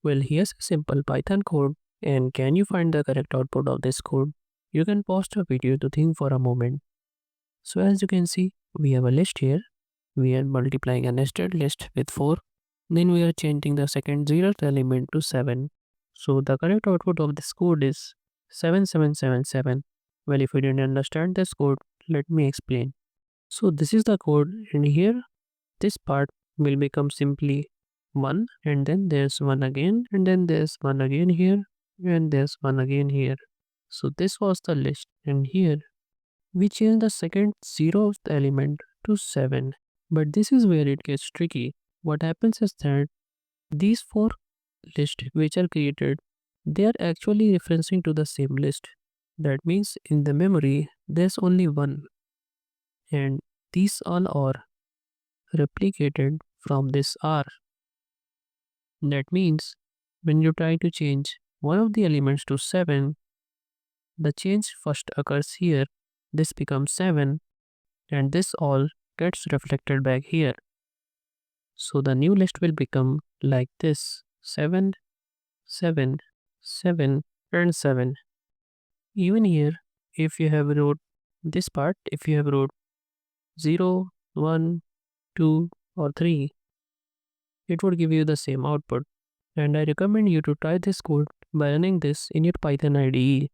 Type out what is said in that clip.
Well, here's a simple Python code, and can you find the correct output of this code? You can pause the video to think for a moment. So as you can see, we have a list here. We are multiplying a nested list with 4. Then we are changing the second zeroth element to 7. So the correct output of this code is 7777. Well, if you didn't understand this code, let me explain. So this is the code, and here this part will become simply 1, and then there's 1 again, and then there's 1 again here, and there's 1 again here. So this was the list, and here we change the second zeroth element to 7. But this is where it gets tricky. What happens is that these 4 lists which are created, they are actually referencing to the same list. That means in the memory there's only one, and these all are replicated from this R. That means when you try to change one of the elements to 7, the change first occurs here. This becomes 7, and this all gets reflected back here. So the new list will become like this: 7, 7, 7, and 7. Even here, if you have wrote this part, if you have wrote 0, 1, 2, or 3, it would give you the same output. And I recommend you to try this code by running this in your Python IDE.